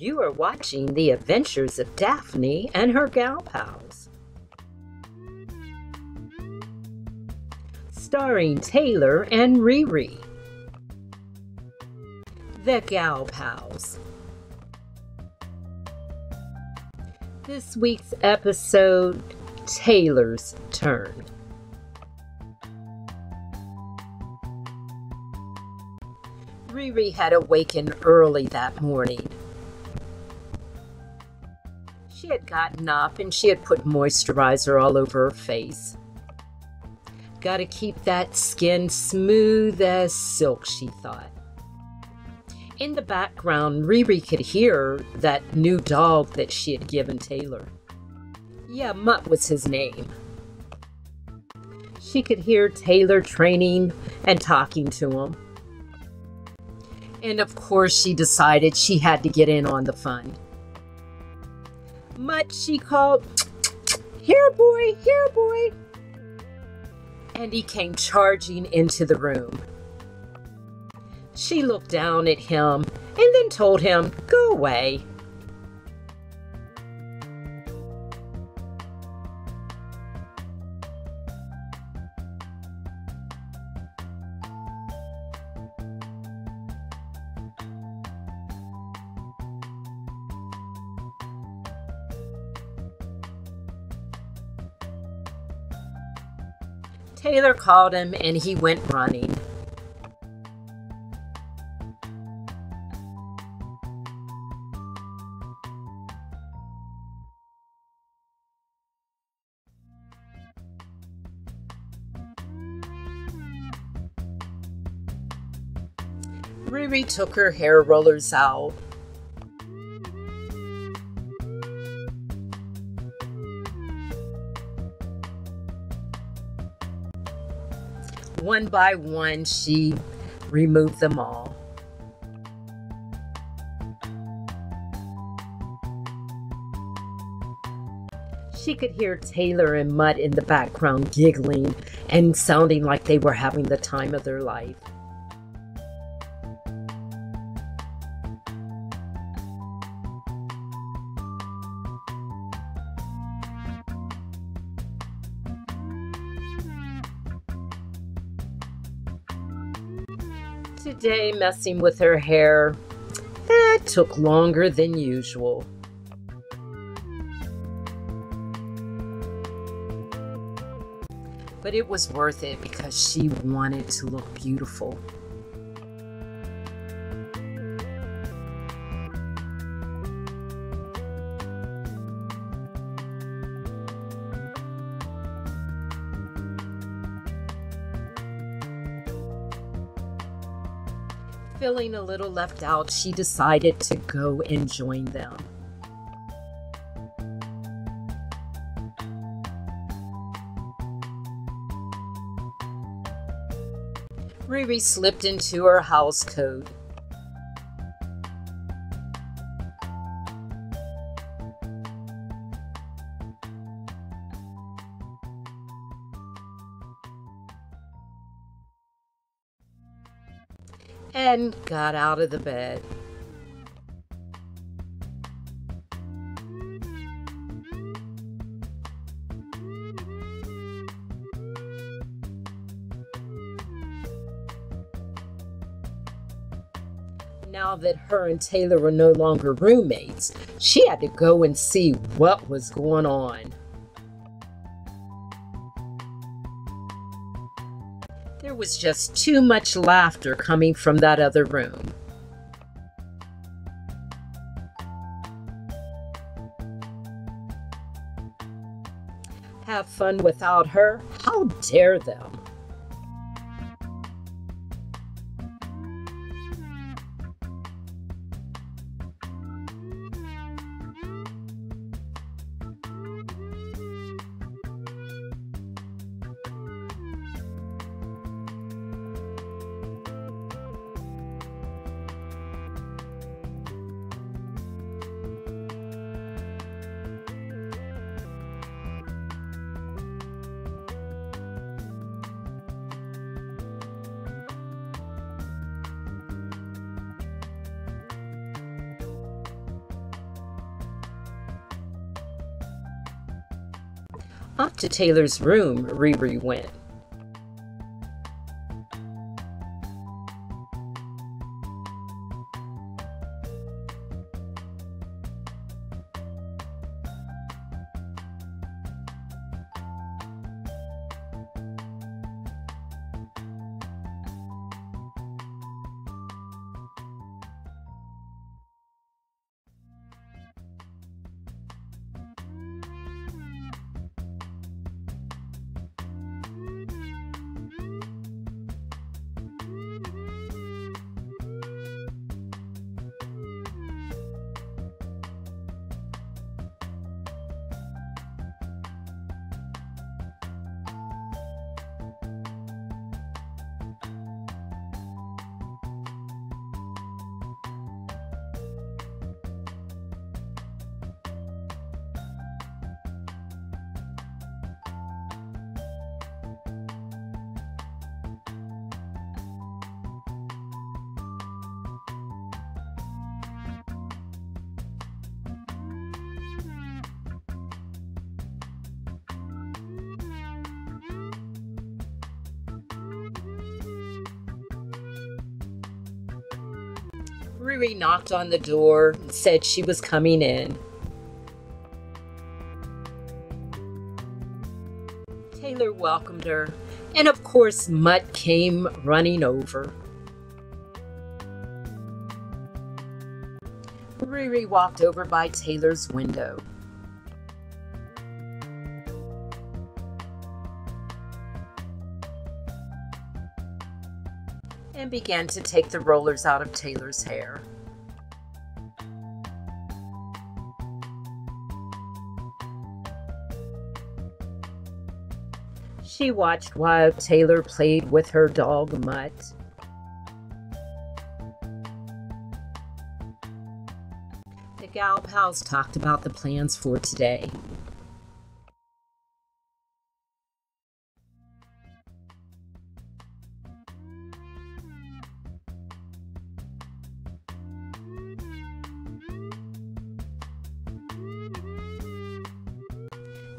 You are watching the adventures of Daphne and her gal pals. Starring Taylor and Riri. The Gal Pals. This week's episode, Taylor's Turn. Riri had awakened early that morning. She had gotten up and she had put moisturizer all over her face. Gotta keep that skin smooth as silk, she thought. In the background, Riri could hear that new dog that she had given Taylor. Yeah, Mutt was his name. She could hear Taylor training and talking to him. And of course, she decided she had to get in on the fun. Mutt, she called, "Here, boy, here, boy." And he came charging into the room. She looked down at him and then told him, "Go away." Taylor called him and he went running. Riri took her hair rollers out. One by one, she removed them all. She could hear Taylor and Mutt in the background giggling and sounding like they were having the time of their life. Today, messing with her hair, that took longer than usual. But it was worth it because she wanted to look beautiful. Feeling a little left out, she decided to go and join them. Riri slipped into her house coat. And got out of the bed. Now that her and Taylor were no longer roommates, she had to go and see what was going on. There was just too much laughter coming from that other room. Have fun without her? How dare them? Up to Taylor's room, Riri went. Riri knocked on the door and said she was coming in. Taylor welcomed her, and of course Mutt came running over. Riri walked over by Taylor's window. And began to take the rollers out of Taylor's hair. She watched while Taylor played with her dog Mutt. The gal pals talked about the plans for today.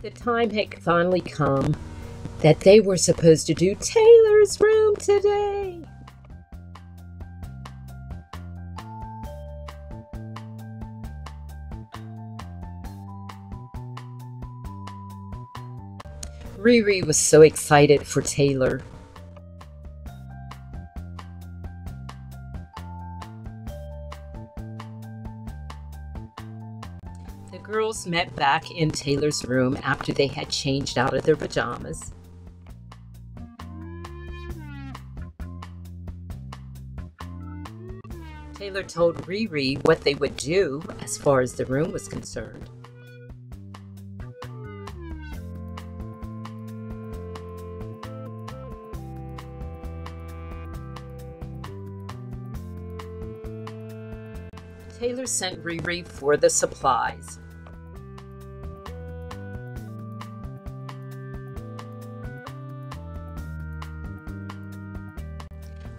The time had finally come that they were supposed to do Taylor's room today. Riri was so excited for Taylor. The girls met back in Taylor's room after they had changed out of their pajamas. Taylor told Riri what they would do as far as the room was concerned. Taylor sent Riri for the supplies.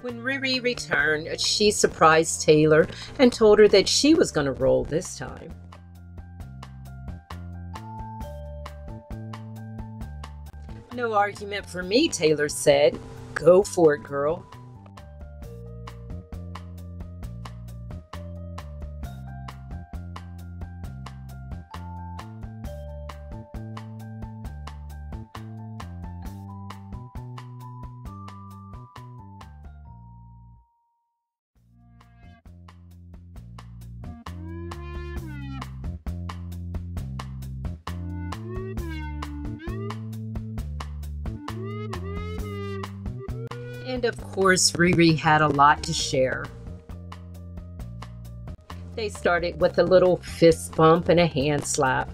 When Riri returned, she surprised Taylor and told her that she was going to roll this time. No argument for me, Taylor said. Go for it, girl. And of course, Riri had a lot to share. They started with a little fist bump and a hand slap.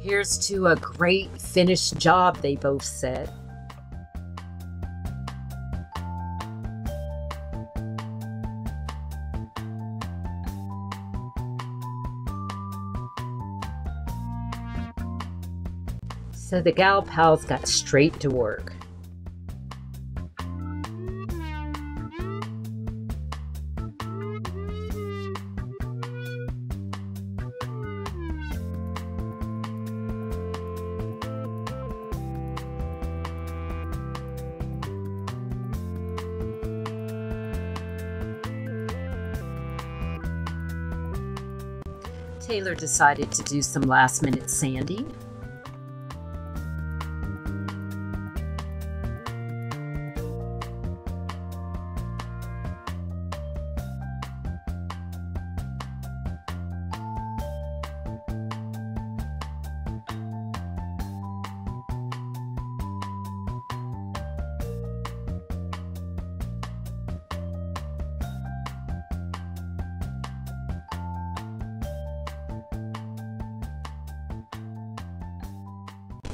Here's to a great finished job, they both said. So the gal pals got straight to work. Taylor decided to do some last-minute sanding.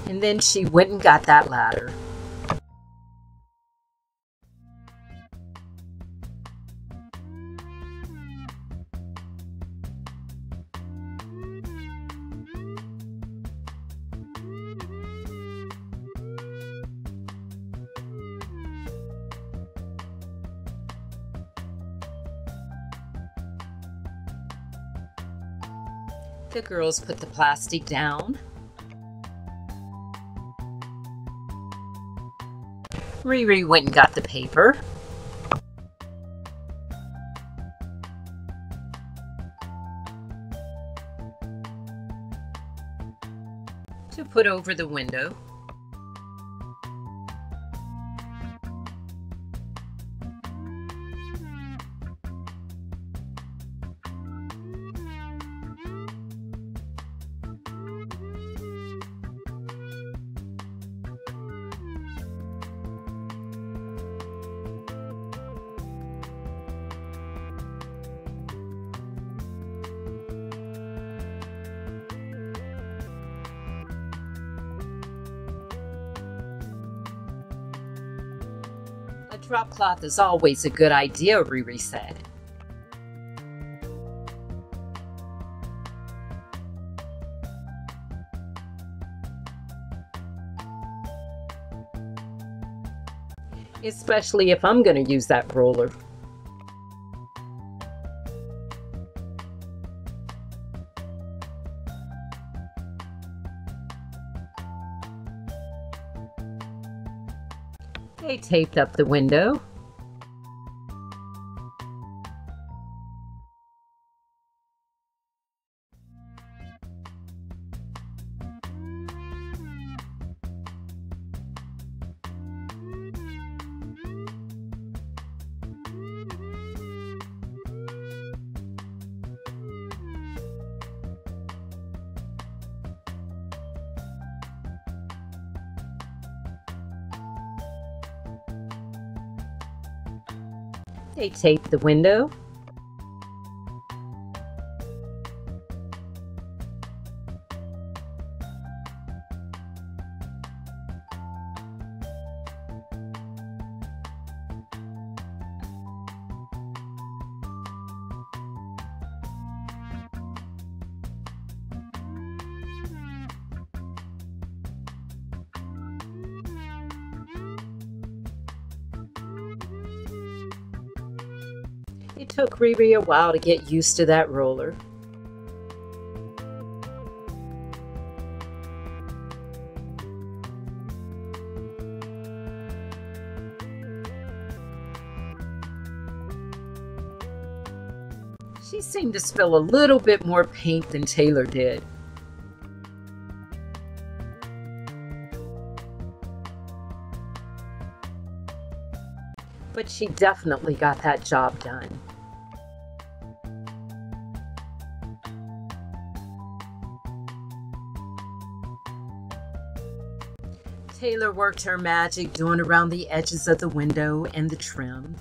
And then she went and got that ladder. The girls put the plastic down. Riri went and got the paper. To put over the window. A drop cloth is always a good idea, Riri said. Especially if I'm going to use that roller. They taped up the window. They taped the window. It took Riri a while to get used to that roller. She seemed to spill a little bit more paint than Taylor did. But she definitely got that job done. Taylor worked her magic doing around the edges of the window and the trim.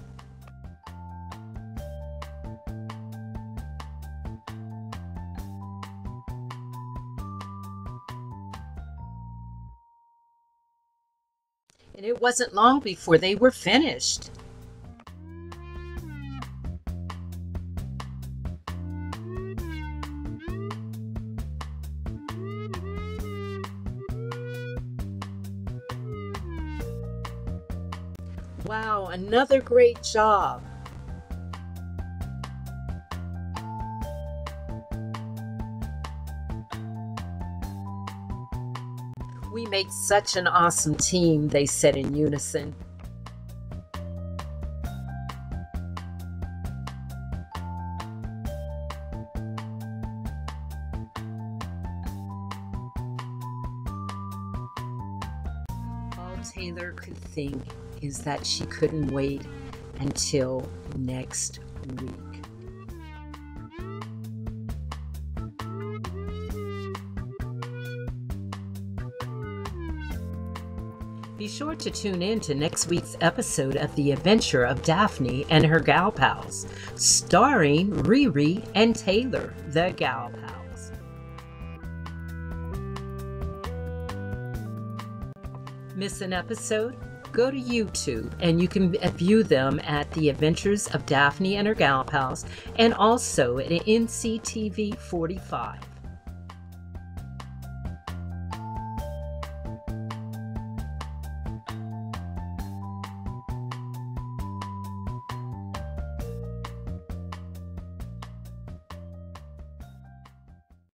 And it wasn't long before they were finished. Wow, another great job. We make such an awesome team, they said in unison. Taylor could think is that she couldn't wait until next week. Be sure to tune in to next week's episode of The Adventure of Daphne and Her Gal Pals, starring Riri and Taylor, the Gal Pals. Miss an episode? Go to YouTube and you can view them at The Adventures of Daphne and Her Gal Pals and also at NCTV 45.